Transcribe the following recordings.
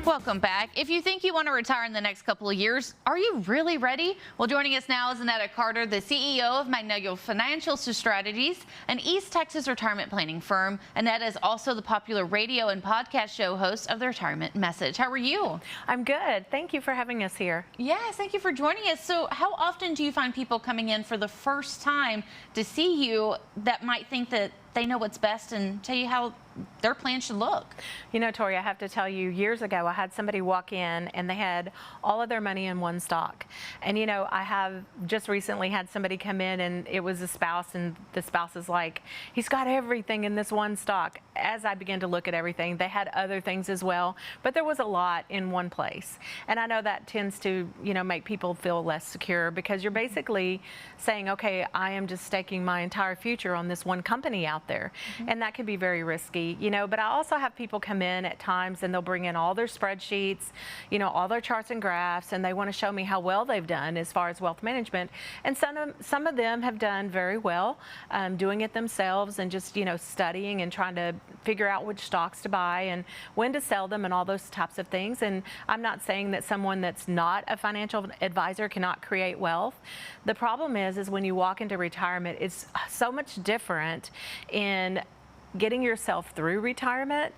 Welcome back. If you think you want to retire in the next couple of years, are you really ready? Well, joining us now is Annetta Carter, the CEO of Magnolia Financial Strategies, an East Texas retirement planning firm. Annetta is also the popular radio and podcast show host of The Retirement Message. How are you? I'm good. Thank you for having us here. Yes, thank you for joining us. So how often do you find people coming in for the first time to see you that might think that they know what's best and tell you how their plan should look? You know, Tori, I have to tell you, years ago, I had somebody walk in and they had all of their money in one stock. And, you know, I have just recently had somebody come in and it was a spouse, and the spouse is like, he's got everything in this one stock. As I began to look at everything, they had other things as well, but there was a lot in one place. And I know that tends to, you know, make people feel less secure, because you're basically saying, okay, I am just staking my entire future on this one company out there. And that can be very risky, you know. But I also have people come in at times and they'll bring in all their spreadsheets, you know, all their charts and graphs, and they want to show me how well they've done as far as wealth management. And some of them have done very well doing it themselves and just, you know, studying and trying to figure out which stocks to buy and when to sell them and all those types of things. And I'm not saying that someone that's not a financial advisor cannot create wealth. The problem is when you walk into retirement, it's so much different in getting yourself through retirement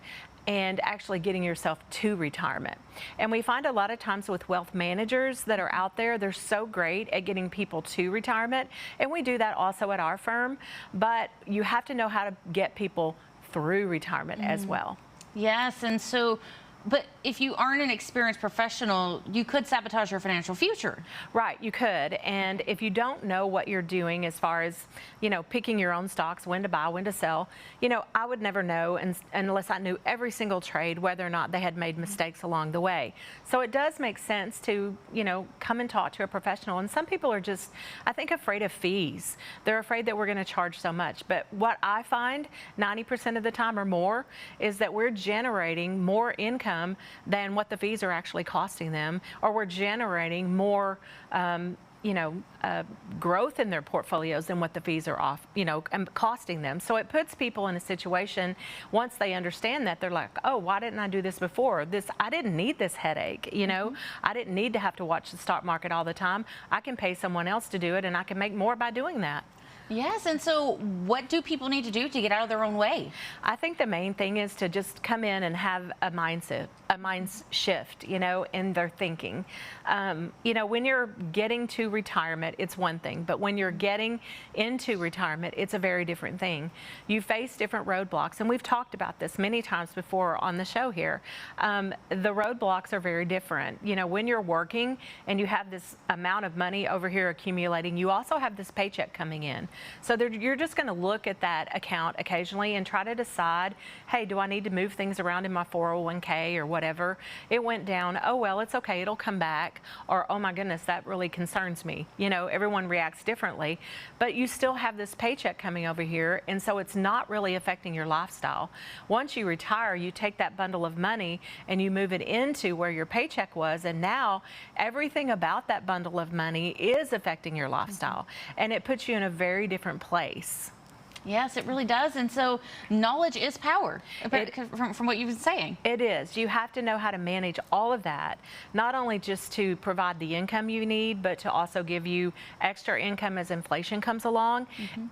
and actually getting yourself to retirement. And we find a lot of times with wealth managers that are out there, they're so great at getting people to retirement. And we do that also at our firm, but you have to know how to get people through retirement as well. Yes, and so, but if you aren't an experienced professional, you could sabotage your financial future. Right, you could. And if you don't know what you're doing as far as, you know, picking your own stocks, when to buy, when to sell, you know, I would never know unless I knew every single trade, whether or not they had made mistakes along the way. So it does make sense to, you know, come and talk to a professional. And some people are just, I think, afraid of fees. They're afraid that we're going to charge so much. But what I find 90% of the time or more is that we're generating more income than what the fees are actually costing them, or we're generating more growth in their portfolios than what the fees are costing them. So it puts people in a situation, once they understand that, they're like, oh, why didn't I do this before? I didn't need this headache, you know. I didn't need to have to watch the stock market all the time. I can pay someone else to do it, and I can make more by doing that. Yes, and so what do people need to do to get out of their own way? I think the main thing is to just come in and have a mind shift, you know, in their thinking. You know, when you're getting to retirement, it's one thing, but when you're getting into retirement, it's a very different thing. You face different roadblocks, and we've talked about this many times before on the show here. The roadblocks are very different. You know, when you're working and you have this amount of money over here accumulating, you also have this paycheck coming in. So you're just going to look at that account occasionally and try to decide, hey, do I need to move things around in my 401k or whatever? It went down. Oh, well, it's okay. It'll come back. Or, oh, my goodness, that really concerns me. You know, everyone reacts differently. But you still have this paycheck coming over here, and so it's not really affecting your lifestyle. Once you retire, you take that bundle of money and you move it into where your paycheck was, and now everything about that bundle of money is affecting your lifestyle. And it puts you in a very different place. Yes, it really does. And so knowledge is power, from what you've been saying. It is. You have to know how to manage all of that, not only just to provide the income you need, but to also give you extra income as inflation comes along.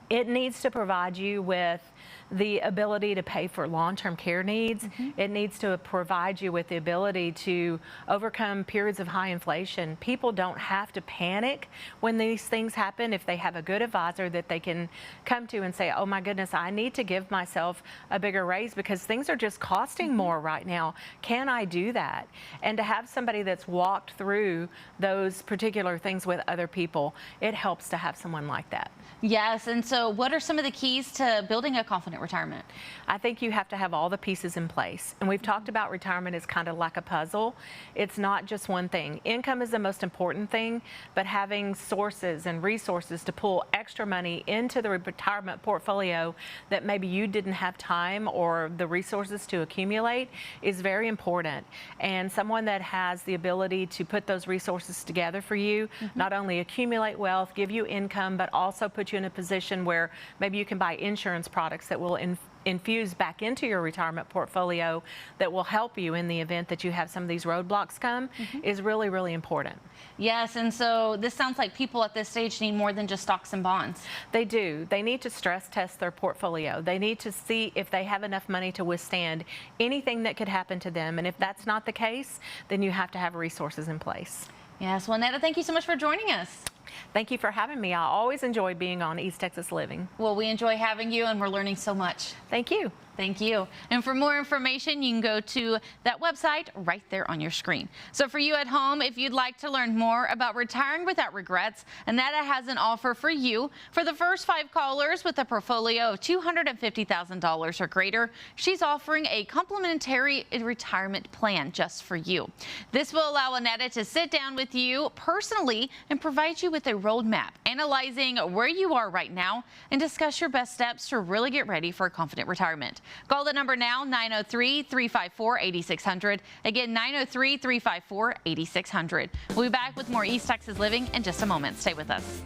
It needs to provide you with the ability to pay for long-term care needs. It needs to provide you with the ability to overcome periods of high inflation. People don't have to panic when these things happen if they have a good advisor that they can come to and say, oh my goodness, I need to give myself a bigger raise because things are just costing more right now. Can I do that? And to have somebody that's walked through those particular things with other people, it helps to have someone like that. Yes, and so what are some of the keys to building a confident retirement? I think you have to have all the pieces in place. And we've talked about retirement as kind of like a puzzle. It's not just one thing. Income is the most important thing, but having sources and resources to pull extra money into the retirement portfolio that maybe you didn't have time or the resources to accumulate is very important. And someone that has the ability to put those resources together for you, not only accumulate wealth, give you income, but also put you in a position where maybe you can buy insurance products that will infuse back into your retirement portfolio that will help you in the event that you have some of these roadblocks come is really, really important. Yes, and so this sounds like people at this stage need more than just stocks and bonds. They do. They need to stress test their portfolio. They need to see if they have enough money to withstand anything that could happen to them. And if that's not the case, then you have to have resources in place. Yes, well, Netta, thank you so much for joining us. Thank you for having me. I always enjoy being on East Texas Living. Well, we enjoy having you, and we're learning so much. Thank you. Thank you. And for more information, you can go to that website right there on your screen. So for you at home, if you'd like to learn more about retiring without regrets, Netta has an offer for you. For the first 5 callers with a portfolio of $250,000 or greater, she's offering a complimentary retirement plan just for you. This will allow Netta to sit down with you personally and provide you with a roadmap, analyzing where you are right now and discuss your best steps to really get ready for a confident retirement. Call the number now, 903-354-8600. Again, 903-354-8600. We'll be back with more East Texas Living in just a moment. Stay with us.